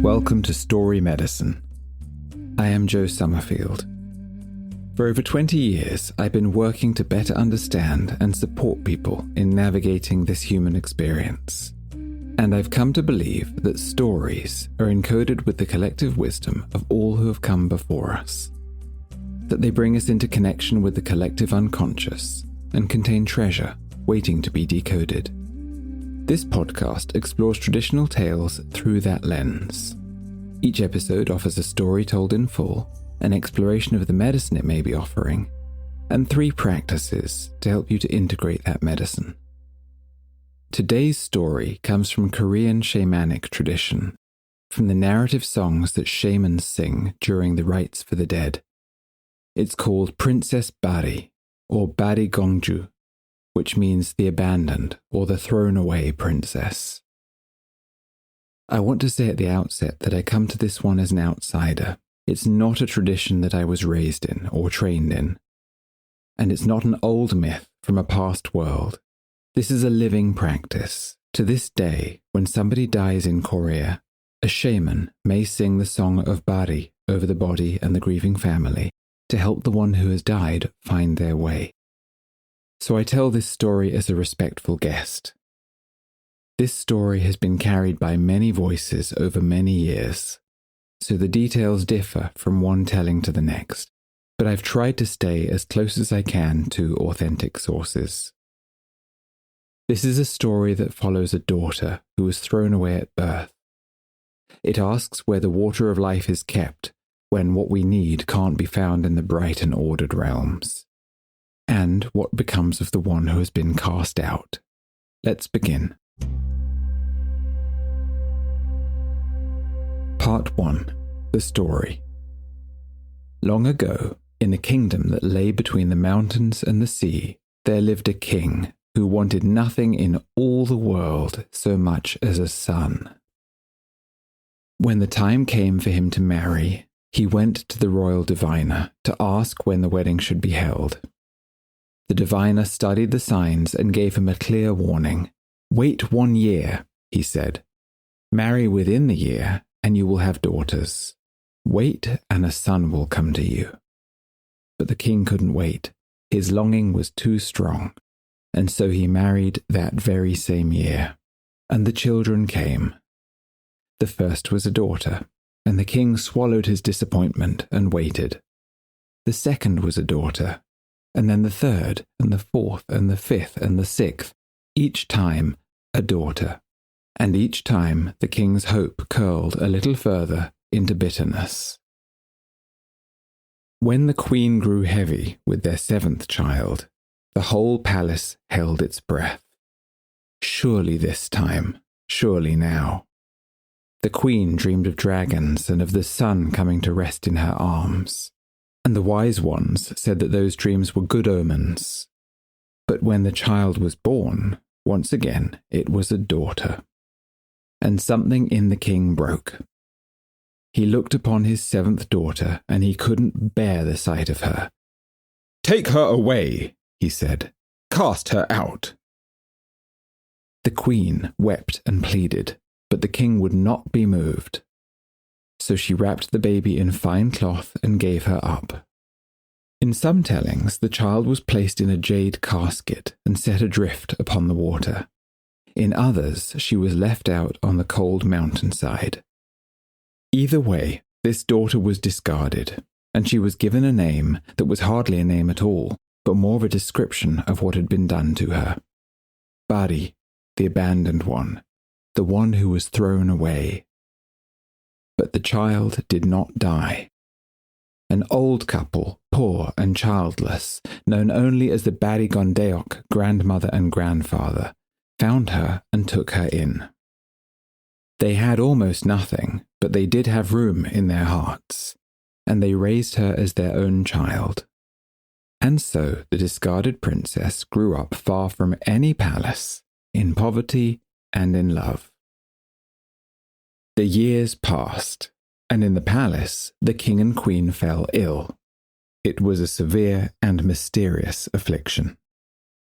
Welcome to Story Medicine. I am Joe Summerfield. For over 20 years, I've been working to better understand and support people in navigating this human experience. And I've come to believe that stories are encoded with the collective wisdom of all who have come before us. That they bring us into connection with the collective unconscious and contain treasure waiting to be decoded. This podcast explores traditional tales through that lens. Each episode offers a story told in full, an exploration of the medicine it may be offering, and 3 practices to help you to integrate that medicine. Today's story comes from Korean shamanic tradition, from the narrative songs that shamans sing during the rites for the dead. It's called Princess Bari, or Bari Gongju, which means the abandoned or the thrown away princess. I want to say at the outset that I come to this one as an outsider. It's not a tradition that I was raised in or trained in. And it's not an old myth from a past world. This is a living practice. To this day, when somebody dies in Korea, a shaman may sing the song of Bari over the body and the grieving family to help the one who has died find their way. So I tell this story as a respectful guest. This story has been carried by many voices over many years, so the details differ from one telling to the next, but I've tried to stay as close as I can to authentic sources. This is a story that follows a daughter who was thrown away at birth. It asks where the water of life is kept when what we need can't be found in the bright and ordered realms. And what becomes of the one who has been cast out. Let's begin. Part 1. The Story. Long ago, in a kingdom that lay between the mountains and the sea, there lived a king who wanted nothing in all the world so much as a son. When the time came for him to marry, he went to the royal diviner to ask when the wedding should be held. The diviner studied the signs and gave him a clear warning. "Wait 1 year," he said. "Marry within the year, and you will have daughters. Wait, and a son will come to you." But the king couldn't wait. His longing was too strong, and so he married that very same year. And the children came. The first was a daughter, and the king swallowed his disappointment and waited. The second was a daughter, and then the third, and the fourth, and the fifth, and the sixth, each time a daughter. And each time the king's hope curled a little further into bitterness. When the queen grew heavy with their 7th child, the whole palace held its breath. Surely this time, surely now. The queen dreamed of dragons and of the sun coming to rest in her arms. And the wise ones said that those dreams were good omens. But when the child was born, once again it was a daughter. And something in the king broke. He looked upon his 7th daughter, and he couldn't bear the sight of her. "Take her away," he said. "Cast her out." The queen wept and pleaded, but the king would not be moved. So she wrapped the baby in fine cloth and gave her up. In some tellings, the child was placed in a jade casket and set adrift upon the water. In others, she was left out on the cold mountainside. Either way, this daughter was discarded, and she was given a name that was hardly a name at all, but more of a description of what had been done to her. Bari, the abandoned one, the one who was thrown away. But the child did not die. An old couple, poor and childless, known only as the Bari Gondeok grandmother and grandfather, found her and took her in. They had almost nothing, but they did have room in their hearts, and they raised her as their own child. And so the discarded princess grew up far from any palace, in poverty and in love. The years passed, and in the palace, the king and queen fell ill. It was a severe and mysterious affliction.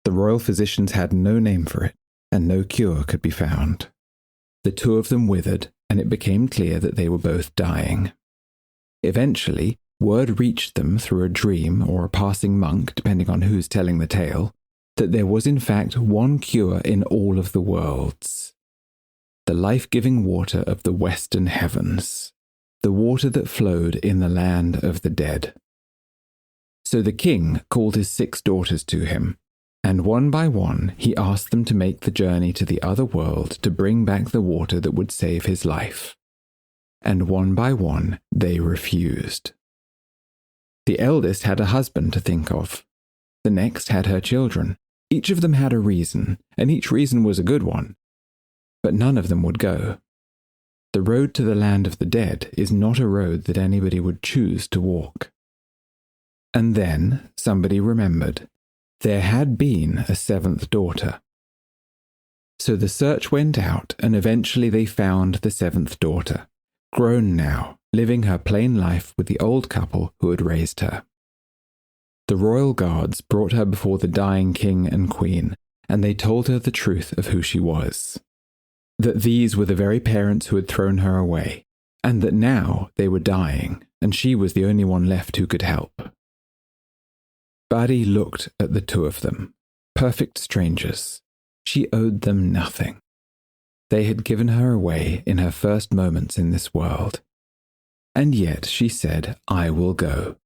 The royal physicians had no name for it, and no cure could be found. The 2 of them withered, and it became clear that they were both dying. Eventually, word reached them through a dream or a passing monk, depending on who's telling the tale, that there was in fact one cure in all of the worlds. The life-giving water of the western heavens, the water that flowed in the land of the dead. So the king called his 6 daughters to him, and one by one he asked them to make the journey to the other world to bring back the water that would save his life. And one by one they refused. The eldest had a husband to think of. The next had her children. Each of them had a reason, and each reason was a good one. But none of them would go. The road to the land of the dead is not a road that anybody would choose to walk. And then somebody remembered. There had been a 7th daughter. So the search went out, and eventually they found the 7th daughter, grown now, living her plain life with the old couple who had raised her. The royal guards brought her before the dying king and queen, and they told her the truth of who she was. That these were the very parents who had thrown her away, and that now they were dying, and she was the only one left who could help. Bari looked at the 2 of them, perfect strangers. She owed them nothing. They had given her away in her first moments in this world. And yet she said, "I will go."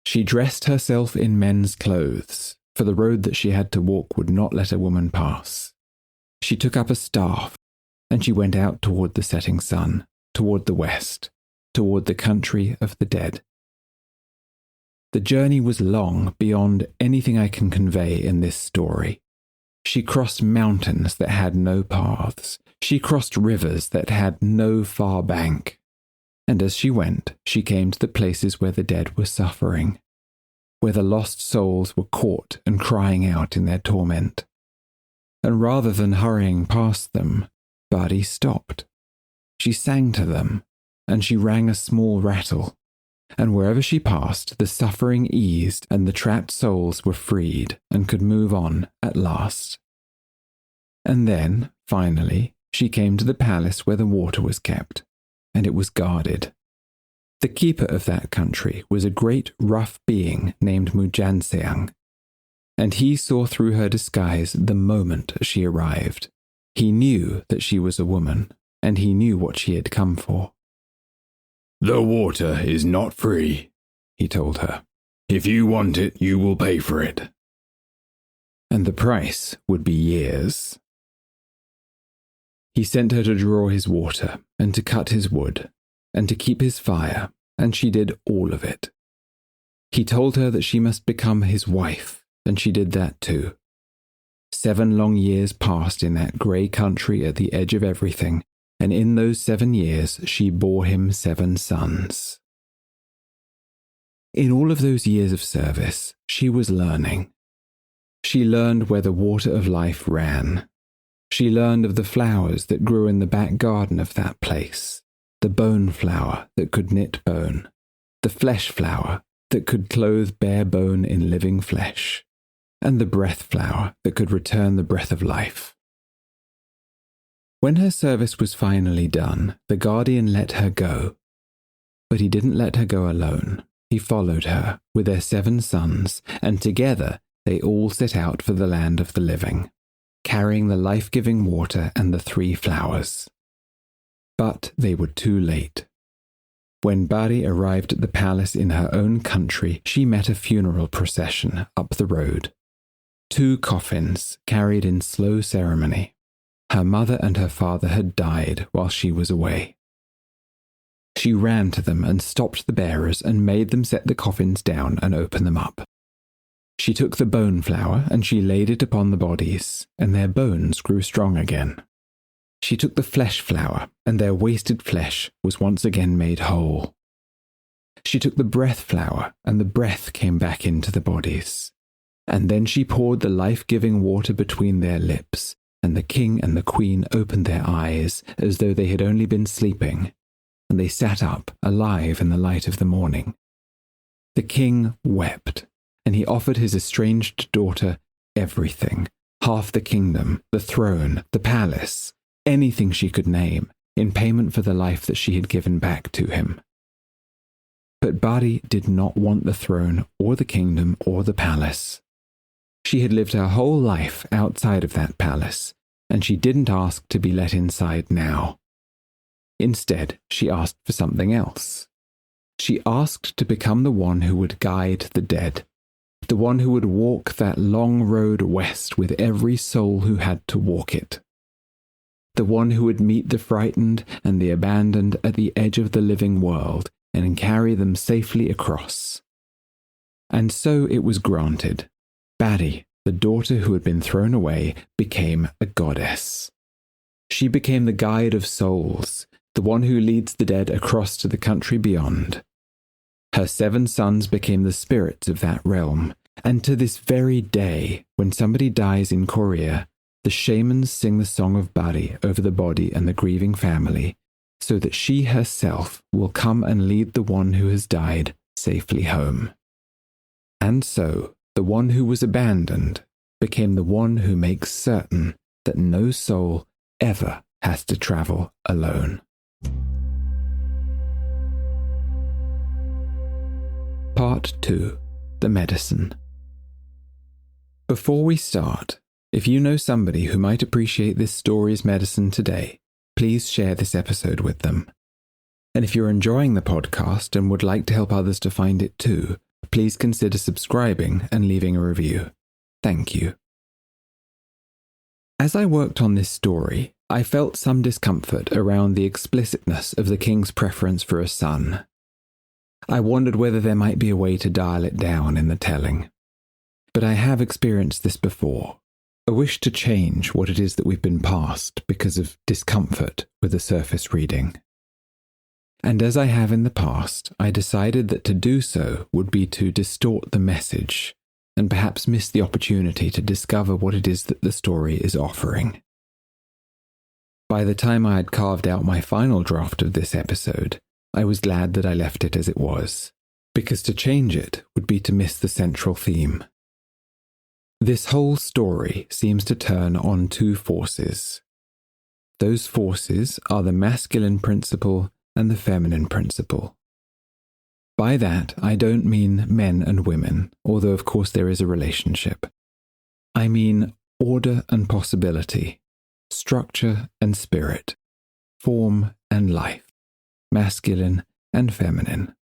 She dressed herself in men's clothes, for the road that she had to walk would not let a woman pass. She took up a staff, and she went out toward the setting sun, toward the west, toward the country of the dead. The journey was long beyond anything I can convey in this story. She crossed mountains that had no paths. She crossed rivers that had no far bank. And as she went, she came to the places where the dead were suffering, where the lost souls were caught and crying out in their torment. And rather than hurrying past them, Bari stopped. She sang to them, and she rang a small rattle. And wherever she passed, the suffering eased and the trapped souls were freed and could move on at last. And then, finally, she came to the palace where the water was kept, and it was guarded. The keeper of that country was a great rough being named Mujanseang, and he saw through her disguise the moment she arrived. He knew that she was a woman, and he knew what she had come for. "The water is not free," he told her. "If you want it, you will pay for it." And the price would be years. He sent her to draw his water, and to cut his wood, and to keep his fire, and she did all of it. He told her that she must become his wife, and she did that too. 7 long years passed in that grey country at the edge of everything, and in those 7 years she bore him 7 sons. In all of those years of service, she was learning. She learned where the water of life ran. She learned of the flowers that grew in the back garden of that place, the bone flower that could knit bone, the flesh flower that could clothe bare bone in living flesh, and the breath flower that could return the breath of life. When her service was finally done, the guardian let her go. But he didn't let her go alone. He followed her with their 7 sons, and together they all set out for the land of the living, carrying the life-giving water and the 3 flowers. But they were too late. When Bari arrived at the palace in her own country, she met a funeral procession up the road. 2 coffins carried in slow ceremony. Her mother and her father had died while she was away. She ran to them and stopped the bearers and made them set the coffins down and open them up. She took the bone flower and she laid it upon the bodies, and their bones grew strong again. She took the flesh flower, and their wasted flesh was once again made whole. She took the breath flower, and the breath came back into the bodies. And then she poured the life-giving water between their lips, and the king and the queen opened their eyes as though they had only been sleeping, and they sat up, alive in the light of the morning. The king wept, and he offered his estranged daughter everything, half the kingdom, the throne, the palace, anything she could name, in payment for the life that she had given back to him. But Bari did not want the throne or the kingdom or the palace. She had lived her whole life outside of that palace, and she didn't ask to be let inside now. Instead, she asked for something else. She asked to become the one who would guide the dead, the one who would walk that long road west with every soul who had to walk it, the one who would meet the frightened and the abandoned at the edge of the living world and carry them safely across. And so it was granted. Bari, the daughter who had been thrown away, became a goddess. She became the guide of souls, the one who leads the dead across to the country beyond. Her 7 sons became the spirits of that realm, and to this very day, when somebody dies in Korea, the shamans sing the song of Bari over the body and the grieving family, so that she herself will come and lead the one who has died safely home. And so, the one who was abandoned became the one who makes certain that no soul ever has to travel alone. Part 2. The Medicine. Before we start, if you know somebody who might appreciate this story's medicine today, please share this episode with them. And if you're enjoying the podcast and would like to help others to find it too, please consider subscribing and leaving a review. Thank you. As I worked on this story, I felt some discomfort around the explicitness of the king's preference for a son. I wondered whether there might be a way to dial it down in the telling. But I have experienced this before, a wish to change what it is that we've been past because of discomfort with the surface reading. And as I have in the past, I decided that to do so would be to distort the message and perhaps miss the opportunity to discover what it is that the story is offering. By the time I had carved out my final draft of this episode, I was glad that I left it as it was, because to change it would be to miss the central theme. This whole story seems to turn on 2 forces. Those forces are the masculine principle and the feminine principle. By that, I don't mean men and women, although of course there is a relationship. I mean order and possibility, structure and spirit, form and life, masculine and feminine.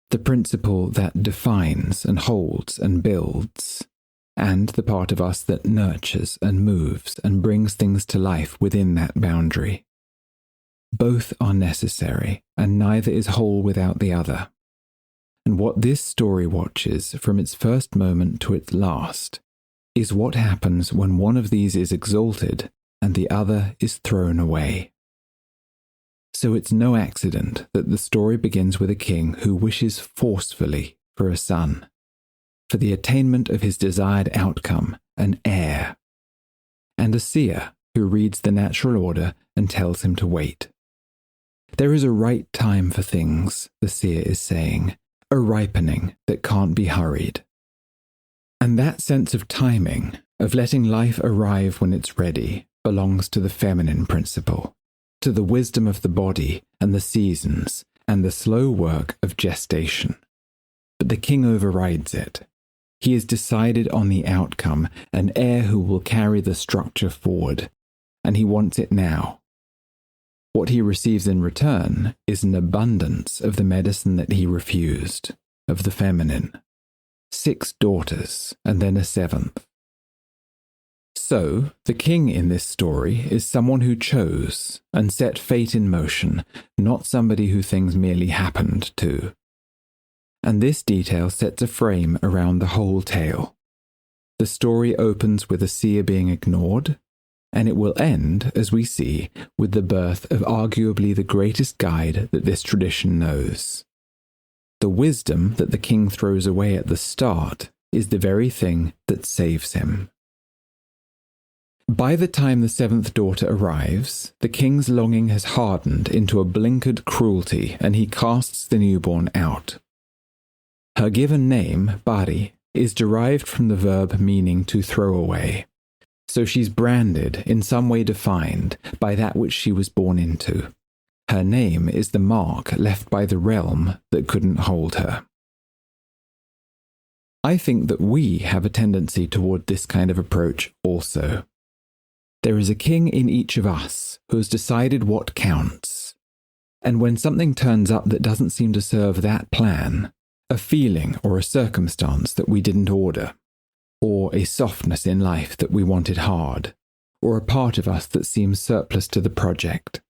The principle that defines and holds and builds, and the part of us that nurtures and moves and brings things to life within that boundary. Both are necessary, and neither is whole without the other. And what this story watches from its first moment to its last is what happens when one of these is exalted and the other is thrown away. So it's no accident that the story begins with a king who wishes forcefully for a son, for the attainment of his desired outcome, an heir, and a seer who reads the natural order and tells him to wait. There is a right time for things, the seer is saying, a ripening that can't be hurried. And that sense of timing, of letting life arrive when it's ready, belongs to the feminine principle, to the wisdom of the body and the seasons and the slow work of gestation. But the king overrides it. He has decided on the outcome, an heir who will carry the structure forward, and he wants it now. What he receives in return is an abundance of the medicine that he refused, of the feminine. 6 daughters, and then a 7th. So, the king in this story is someone who chose and set fate in motion, not somebody who things merely happened to. And this detail sets a frame around the whole tale. The story opens with a seer being ignored, and it will end, as we see, with the birth of arguably the greatest guide that this tradition knows. The wisdom that the king throws away at the start is the very thing that saves him. By the time the 7th daughter arrives, the king's longing has hardened into a blinkered cruelty, and he casts the newborn out. Her given name, Bari, is derived from the verb meaning to throw away. So she's branded, in some way defined, by that which she was born into. Her name is the mark left by the realm that couldn't hold her. I think that we have a tendency toward this kind of approach also. There is a king in each of us who has decided what counts. And when something turns up that doesn't seem to serve that plan, a feeling or a circumstance that we didn't order, or a softness in life that we wanted hard, or a part of us that seems surplus to the project,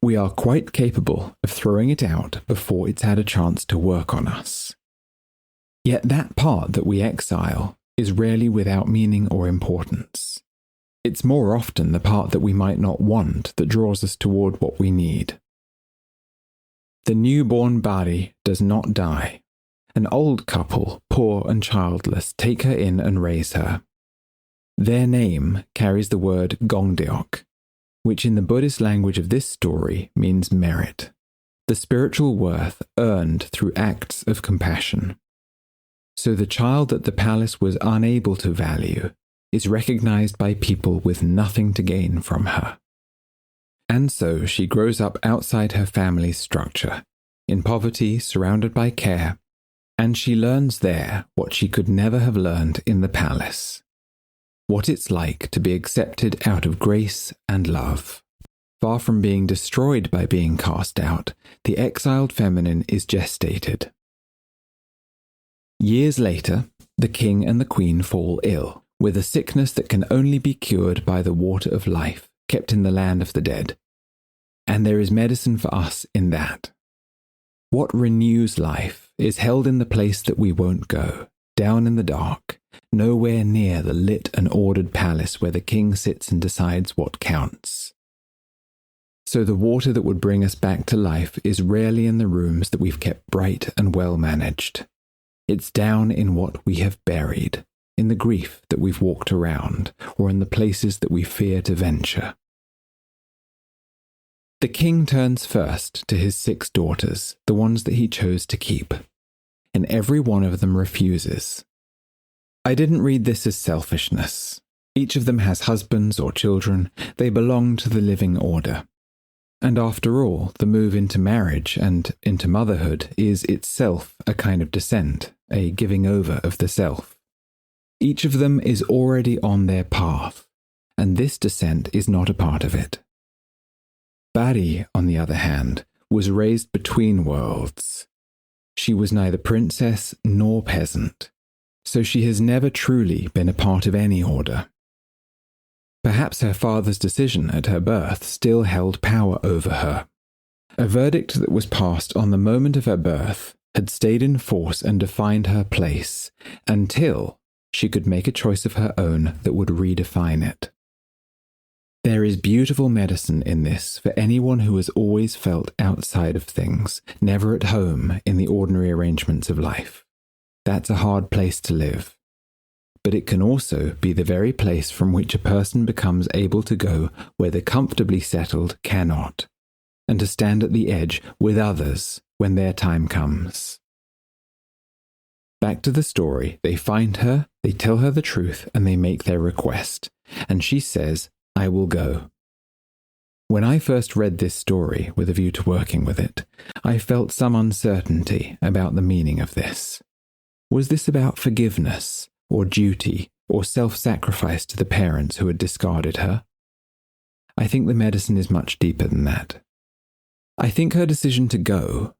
we are quite capable of throwing it out before it's had a chance to work on us. Yet that part that we exile is rarely without meaning or importance. It's more often the part that we might not want that draws us toward what we need. The newborn Bari does not die. An old couple, poor and childless, take her in and raise her. Their name carries the word Gongdeok, which in the Buddhist language of this story means merit, the spiritual worth earned through acts of compassion. So the child that the palace was unable to value is recognized by people with nothing to gain from her. And so she grows up outside her family's structure, in poverty, surrounded by care, and she learns there what she could never have learned in the palace. What it's like to be accepted out of grace and love. Far from being destroyed by being cast out, the exiled feminine is gestated. Years later, the king and the queen fall ill, with a sickness that can only be cured by the water of life, kept in the land of the dead. And there is medicine for us in that. What renews life is held in the place that we won't go, down in the dark, nowhere near the lit and ordered palace where the king sits and decides what counts. So the water that would bring us back to life is rarely in the rooms that we've kept bright and well managed. It's down in what we have buried, in the grief that we've walked around, or in the places that we fear to venture. The king turns first to his 6 daughters, the ones that he chose to keep, and every one of them refuses. I didn't read this as selfishness. Each of them has husbands or children. They belong to the living order. And after all, the move into marriage and into motherhood is itself a kind of descent, a giving over of the self. Each of them is already on their path, and this descent is not a part of it. Bari, on the other hand, was raised between worlds. She was neither princess nor peasant, so she has never truly been a part of any order. Perhaps her father's decision at her birth still held power over her. A verdict that was passed on the moment of her birth had stayed in force and defined her place until she could make a choice of her own that would redefine it. There is beautiful medicine in this for anyone who has always felt outside of things, never at home in the ordinary arrangements of life. That's a hard place to live. But it can also be the very place from which a person becomes able to go where the comfortably settled cannot, and to stand at the edge with others when their time comes. Back to the story, they find her, they tell her the truth, and they make their request, and she says, "I will go." When I first read this story with a view to working with it, I felt some uncertainty about the meaning of this. Was this about forgiveness, or duty, or self-sacrifice to the parents who had discarded her? I think the medicine is much deeper than that. I think her decision to go,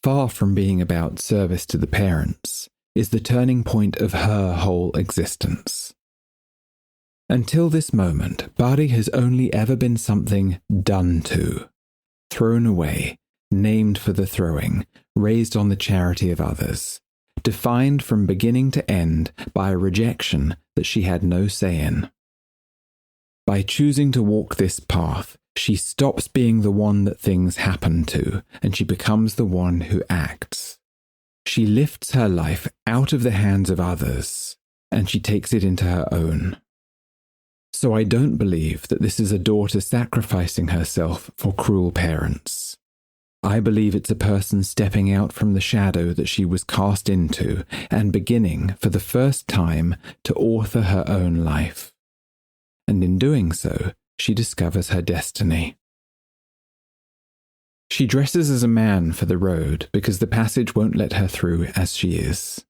far from being about service to the parents, is the turning point of her whole existence. Until this moment, Bari has only ever been something done to, thrown away, named for the throwing, raised on the charity of others, defined from beginning to end by a rejection that she had no say in. By choosing to walk this path, she stops being the one that things happen to, and she becomes the one who acts. She lifts her life out of the hands of others, and she takes it into her own. So I don't believe that this is a daughter sacrificing herself for cruel parents. I believe it's a person stepping out from the shadow that she was cast into and beginning, for the first time, to author her own life. and in doing so, she discovers her destiny. She dresses as a man for the road because the passage won't let her through as she is.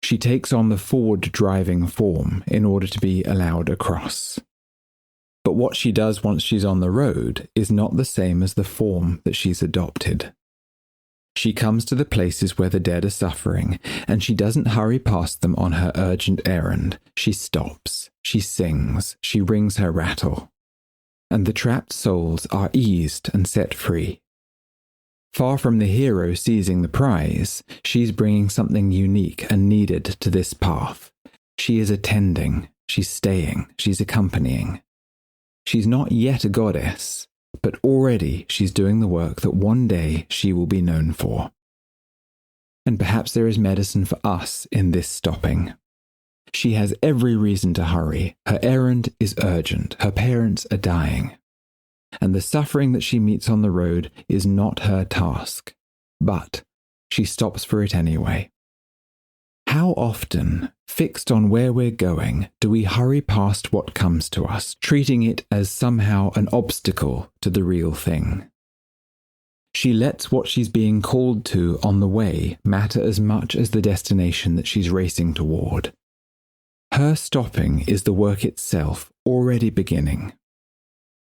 She takes on the forward-driving form in order to be allowed across. But what she does once she's on the road is not the same as the form that she's adopted. She comes to the places where the dead are suffering, and she doesn't hurry past them on her urgent errand. She stops, she sings, she rings her rattle. And the trapped souls are eased and set free. Far from the hero seizing the prize, she's bringing something unique and needed to this path. She is attending, she's staying, she's accompanying. She's not yet a goddess, but already she's doing the work that one day she will be known for. And perhaps there is medicine for us in this stopping. She has every reason to hurry. Her errand is urgent. Her parents are dying. And the suffering that she meets on the road is not her task, but she stops for it anyway. How often, fixed on where we're going, do we hurry past what comes to us, treating it as somehow an obstacle to the real thing? She lets what she's being called to on the way matter as much as the destination that she's racing toward. Her stopping is the work itself already beginning.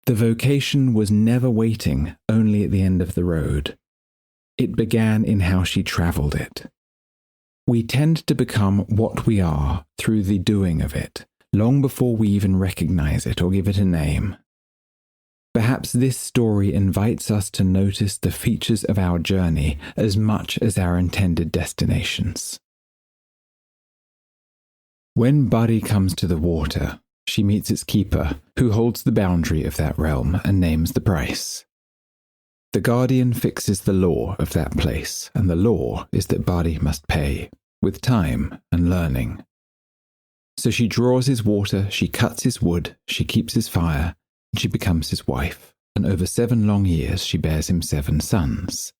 The vocation was never waiting only at the end of the road. It began in how she travelled it. We tend to become what we are through the doing of it, long before we even recognize it or give it a name. Perhaps this story invites us to notice the features of our journey as much as our intended destinations. When Bari comes to the water, she meets its keeper, who holds the boundary of that realm and names the price. The guardian fixes the law of that place, and the law is that Bari must pay, with time and learning. So she draws his water, she cuts his wood, she keeps his fire, and she becomes his wife, and over 7 long years she bears him 7 sons.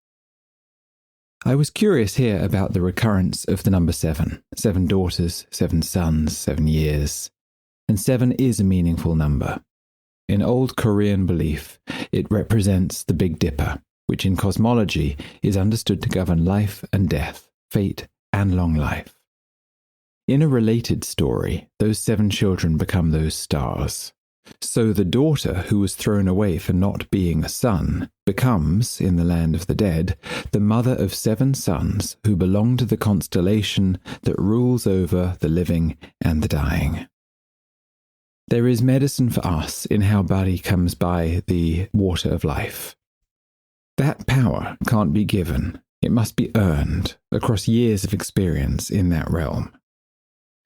I was curious here about the recurrence of the number 7, 7 daughters, 7 sons, 7 years. And 7 is a meaningful number. In old Korean belief, it represents the Big Dipper, which in cosmology is understood to govern life and death, fate and long life. In a related story, those 7 children become those stars. So the daughter who was thrown away for not being a son becomes, in the land of the dead, the mother of 7 sons who belong to the constellation that rules over the living and the dying. There is medicine for us in how Bari comes by the water of life. That power can't be given. It must be earned across years of experience in that realm.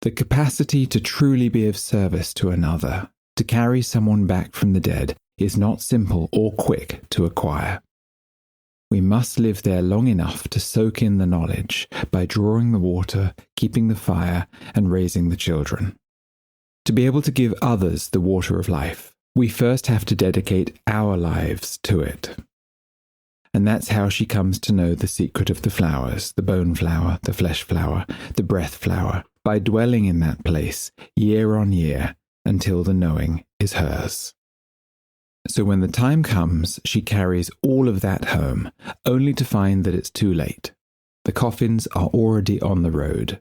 The capacity to truly be of service to another, to carry someone back from the dead, is not simple or quick to acquire. We must live there long enough to soak in the knowledge by drawing the water, keeping the fire, and raising the children. To be able to give others the water of life, we first have to dedicate our lives to it. And that's how she comes to know the secret of the flowers, the bone flower, the flesh flower, the breath flower, by dwelling in that place year on year until the knowing is hers. So when the time comes, she carries all of that home, only to find that it's too late. The coffins are already on the road.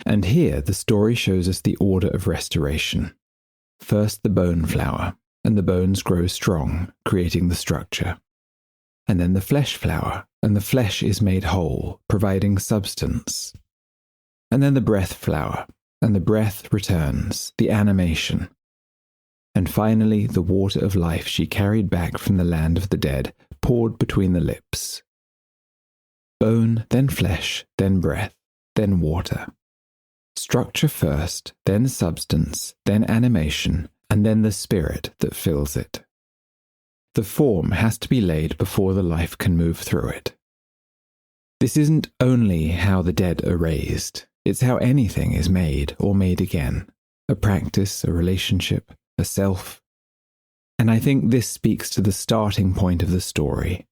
And here the story shows us the order of restoration. First the bone flower, and the bones grow strong, creating the structure. And then the flesh flower, and the flesh is made whole, providing substance. And then the breath flower, and the breath returns, the animation. And finally the water of life she carried back from the land of the dead, poured between the lips. Bone, then flesh, then breath, then water. Structure first, then substance, then animation, and then the spirit that fills it. The form has to be laid before the life can move through it. This isn't only how the dead are raised, it's how anything is made or made again. A practice, a relationship, a self. And I think this speaks to the starting point of the story.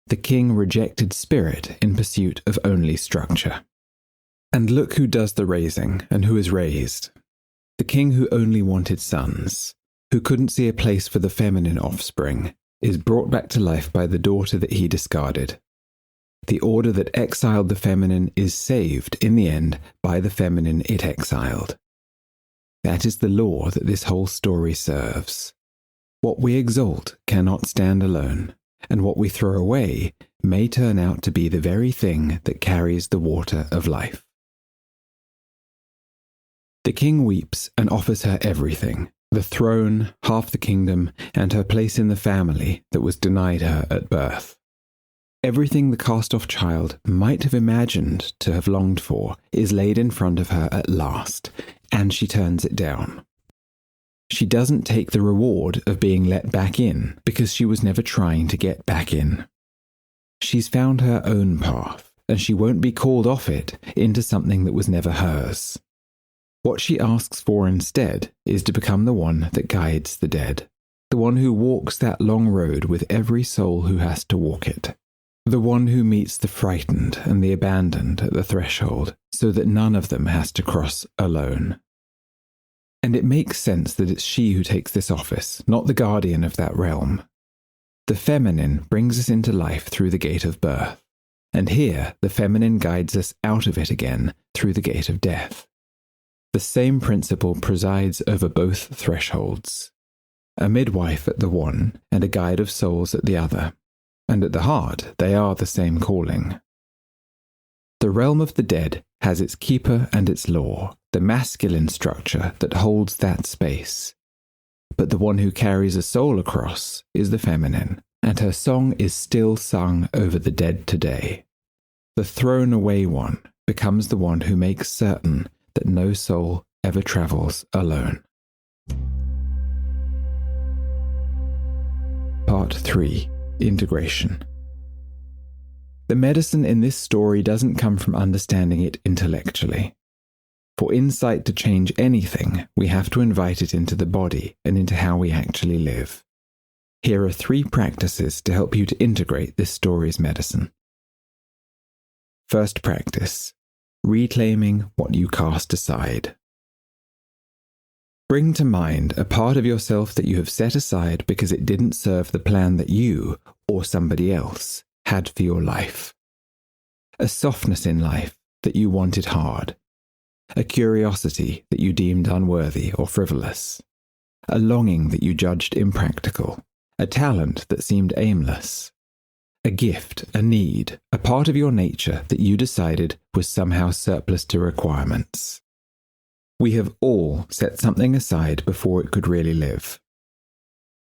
The king rejected spirit in pursuit of only structure. And look who does the raising and who is raised. The king who only wanted sons, who couldn't see a place for the feminine offspring, is brought back to life by the daughter that he discarded. The order that exiled the feminine is saved, in the end, by the feminine it exiled. That is the law that this whole story serves. What we exalt cannot stand alone, and what we throw away may turn out to be the very thing that carries the water of life. The king weeps and offers her everything, the throne, half the kingdom, and her place in the family that was denied her at birth. Everything the cast-off child might have imagined to have longed for is laid in front of her at last, and she turns it down. She doesn't take the reward of being let back in because she was never trying to get back in. She's found her own path, and she won't be called off it into something that was never hers. What she asks for instead is to become the one that guides the dead, the one who walks that long road with every soul who has to walk it, the one who meets the frightened and the abandoned at the threshold so that none of them has to cross alone. And it makes sense that it's she who takes this office, not the guardian of that realm. The feminine brings us into life through the gate of birth, and here the feminine guides us out of it again through the gate of death. The same principle presides over both thresholds. A midwife at the one and a guide of souls at the other, and at the heart they are the same calling. The realm of the dead has its keeper and its law, the masculine structure that holds that space. But the one who carries a soul across is the feminine, and her song is still sung over the dead today. The thrown away one becomes the one who makes certain that no soul ever travels alone. Part 3. Integration. The medicine in this story doesn't come from understanding it intellectually. For insight to change anything, we have to invite it into the body and into how we actually live. Here are 3 practices to help you to integrate this story's medicine. First practice: reclaiming what you cast aside. Bring to mind a part of yourself that you have set aside because it didn't serve the plan that you, or somebody else, had for your life. A softness in life that you wanted hard. A curiosity that you deemed unworthy or frivolous. A longing that you judged impractical. A talent that seemed aimless. A gift, a need, a part of your nature that you decided was somehow surplus to requirements. We have all set something aside before it could really live.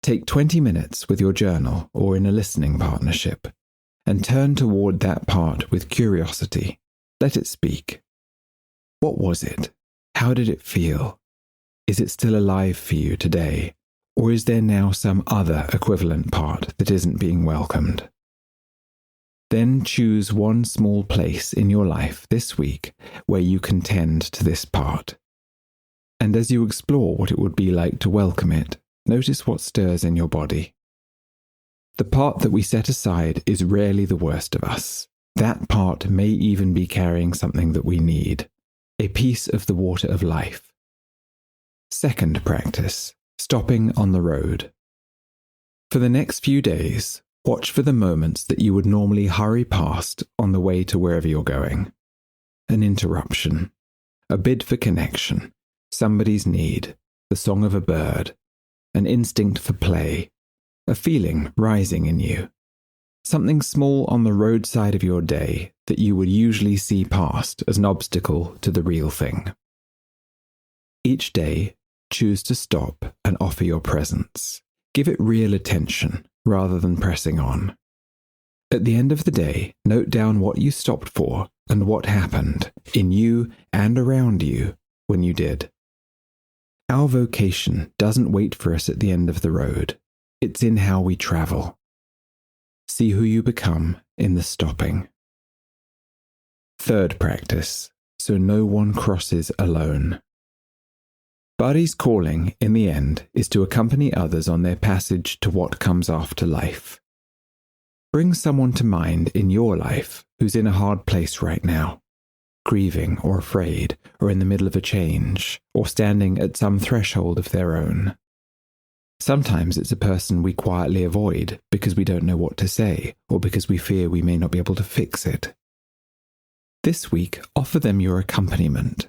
Take 20 minutes with your journal or in a listening partnership, and turn toward that part with curiosity. Let it speak. What was it? How did it feel? Is it still alive for you today, or is there now some other equivalent part that isn't being welcomed? Then choose one small place in your life this week where you can tend to this part. And as you explore what it would be like to welcome it, notice what stirs in your body. The part that we set aside is rarely the worst of us. That part may even be carrying something that we need, a piece of the water of life. Second practice: stopping on the road. For the next few days, watch for the moments that you would normally hurry past on the way to wherever you're going. An interruption, a bid for connection, somebody's need, the song of a bird, an instinct for play, a feeling rising in you. Something small on the roadside of your day that you would usually see past as an obstacle to the real thing. Each day, choose to stop and offer your presence. Give it real attention rather than pressing on. At the end of the day, note down what you stopped for and what happened in you and around you when you did. Our vocation doesn't wait for us at the end of the road. It's in how we travel. See who you become in the stopping. Third practice: so no one crosses alone. Bari's calling, in the end, is to accompany others on their passage to what comes after life. Bring someone to mind in your life who's in a hard place right now. grieving or afraid, or in the middle of a change, or standing at some threshold of their own. Sometimes it's a person we quietly avoid because we don't know what to say, or because we fear we may not be able to fix it. This week, offer them your accompaniment.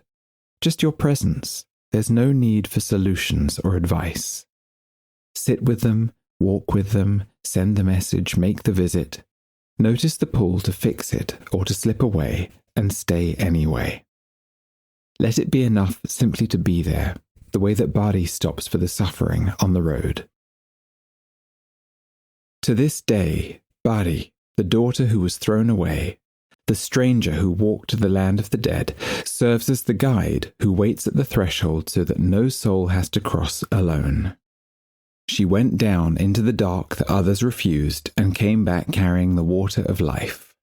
Just your presence. There's no need for solutions or advice. Sit with them, walk with them, send the message, make the visit. Notice the pull to fix it or to slip away, and stay anyway. Let it be enough simply to be there, the way that Bari stops for the suffering on the road. To this day, Bari, the daughter who was thrown away, the stranger who walked to the land of the dead, serves as the guide who waits at the threshold so that no soul has to cross alone. She went down into the dark that others refused and came back carrying the water of life.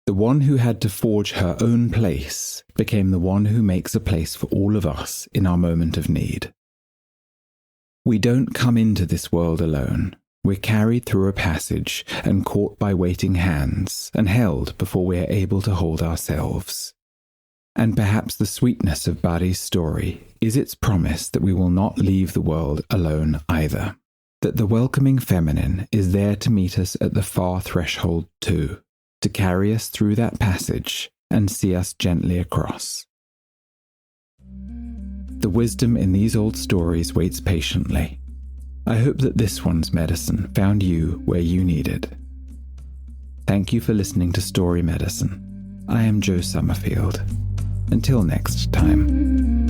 The one who had to forge her own place became the one who makes a place for all of us in our moment of need. We don't come into this world alone. We're carried through a passage and caught by waiting hands and held before we are able to hold ourselves. And perhaps the sweetness of Bari's story is its promise that we will not leave the world alone either, that the welcoming feminine is there to meet us at the far threshold too, to carry us through that passage and see us gently across. The wisdom in these old stories waits patiently. I hope that this one's medicine found you where you need it. Thank you for listening to Story Medicine. I am Joe Summerfield. Until next time.